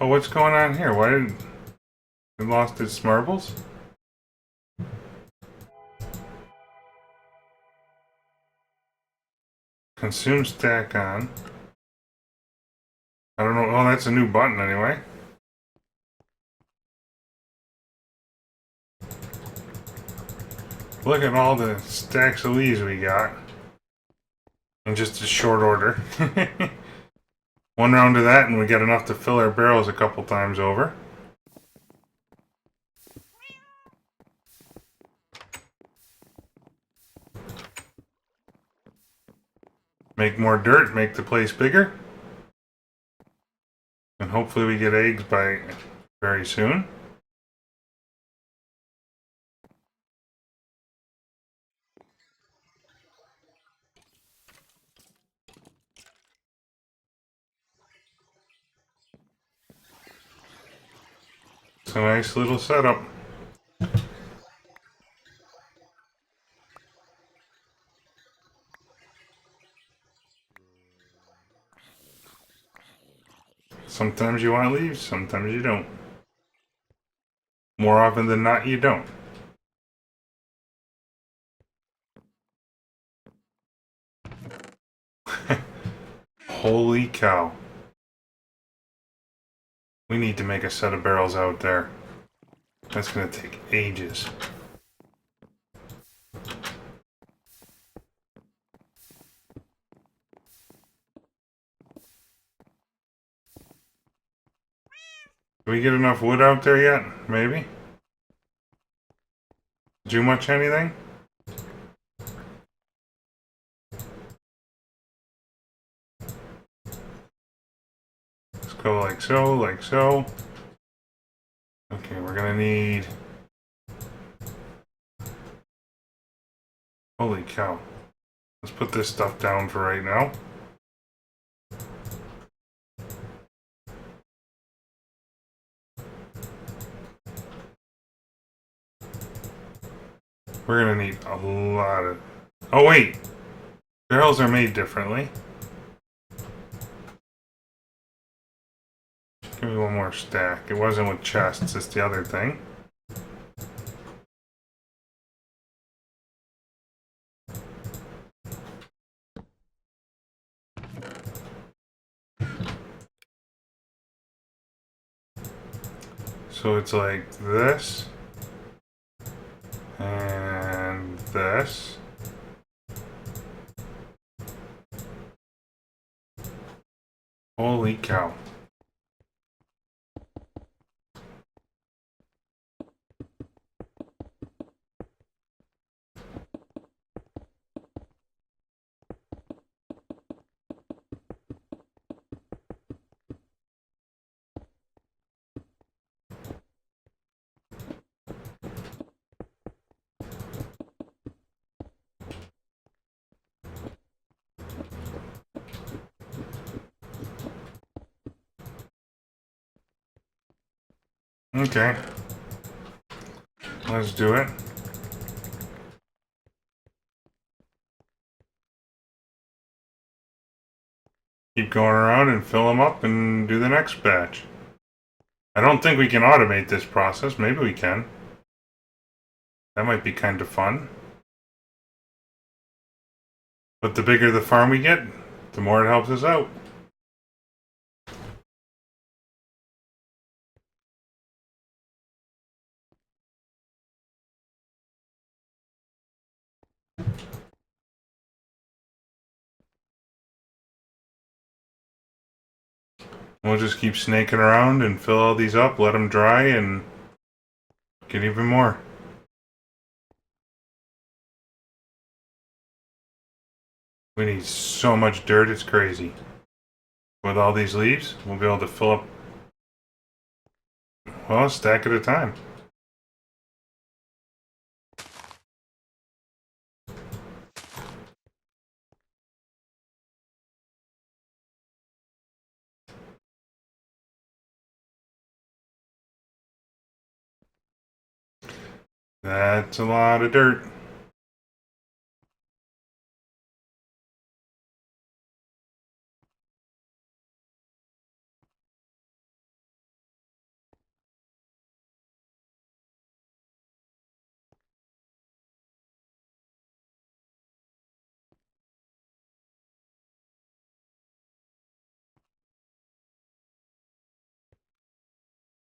S1: Oh, what's going on here? Why did it lost its marbles? Consume stack on. I don't know. Oh, that's a new button anyway. Look at all the stacks of leaves we got in just a short order. One round of that and we get enough to fill our barrels a couple times over. Make more dirt, make the place bigger. And hopefully we get eggs by very soon. It's a nice little setup. Sometimes you want leaves, sometimes you don't. More often than not, you don't. Holy cow. We need to make a set of barrels out there. That's going to take ages. Do we get enough wood out there yet? Maybe? Do much anything? Let's go like so, like so. Okay, we're gonna need... Holy cow. Let's put this stuff down for right now. We're gonna need a lot of... Oh wait! Barrels are made differently. Give me one more stack. It wasn't with chests, it's the other thing. So it's like this. And this. Holy cow. Okay. Let's do it. Keep going around and fill them up and do the next batch. I don't think we can automate this process. Maybe we can. That might be kind of fun. But the bigger the farm we get, the more it helps us out. We'll just keep snaking around and fill all these up, let them dry, and get even more. We need so much dirt, it's crazy. With all these leaves, we'll be able to fill up, well, a stack at a time. That's a lot of dirt.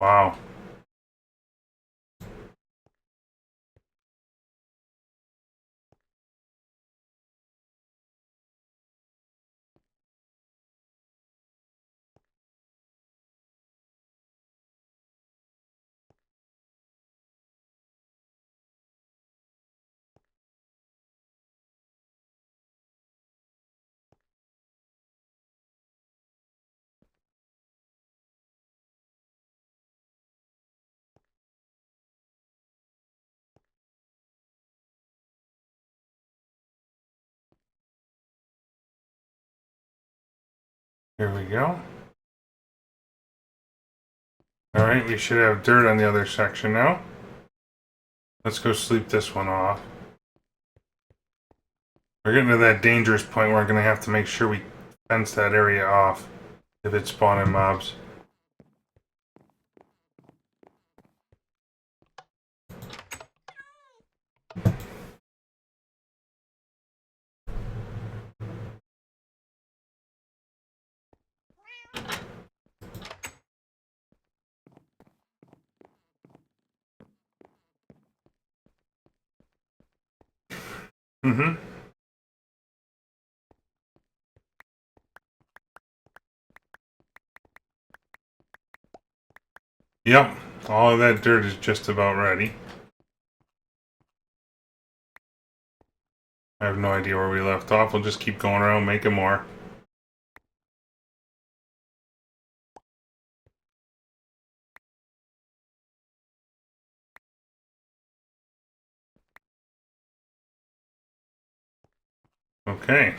S1: Wow. Here we go. Alright, we should have dirt on the other section now. Let's go sleep this one off. We're getting to that dangerous point where we're going to have to make sure we fence that area off if it's spawning mobs. Mm-hmm. Yep, all of that dirt is just about ready. I have no idea where we left off. We'll just keep going around making more. Okay.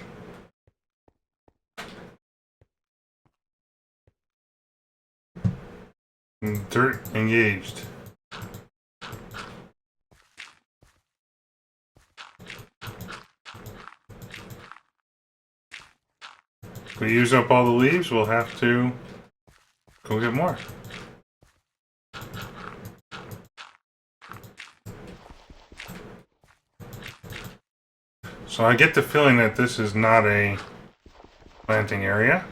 S1: Dirt engaged. If we use up all the leaves, we'll have to go get more. So I get the feeling that this is not a planting area.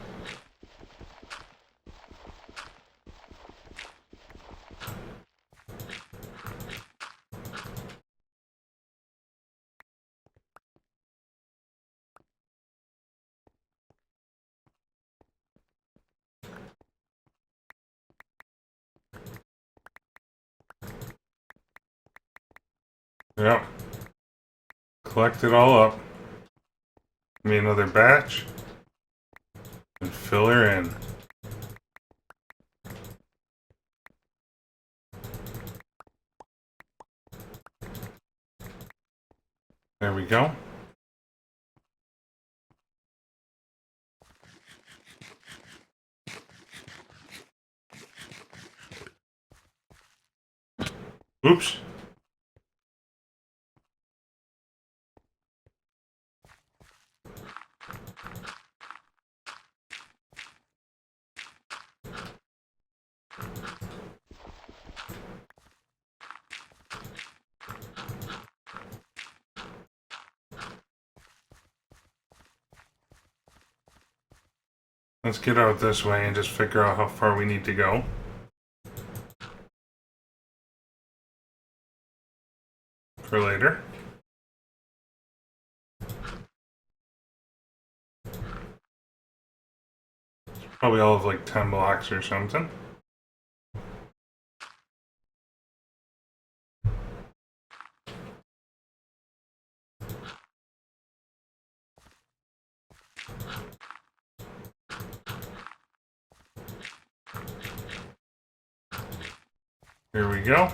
S1: Yep. Collect it all up. Give me another batch. And fill her in. There we go. Oops. Let's get out this way and just figure out how far we need to go. For later. Probably all of like 10 blocks or something. Here we go.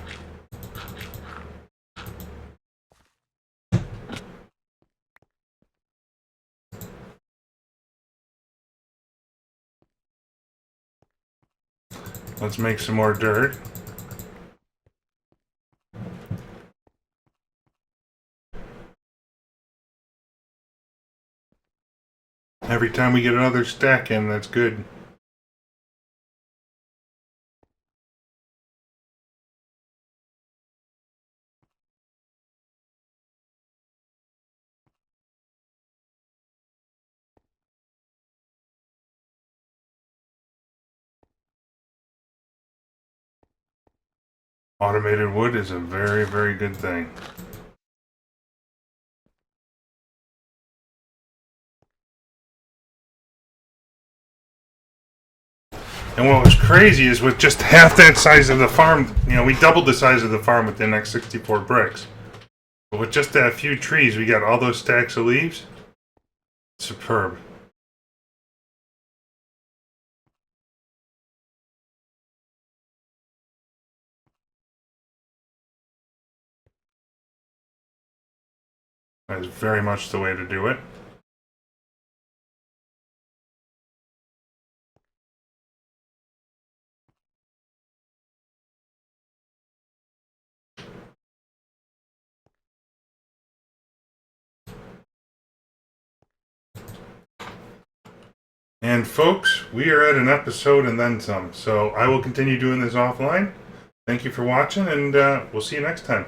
S1: Let's make some more dirt. Every time we get another stack in, that's good. Automated wood is a very, very good thing. And what was crazy is with just half that size of the farm, we doubled the size of the farm with the next 64 bricks. But with just that few trees, we got all those stacks of leaves. Superb. That is very much the way to do it. And folks, we are at an episode and then some. So I will continue doing this offline. Thank you for watching, and we'll see you next time.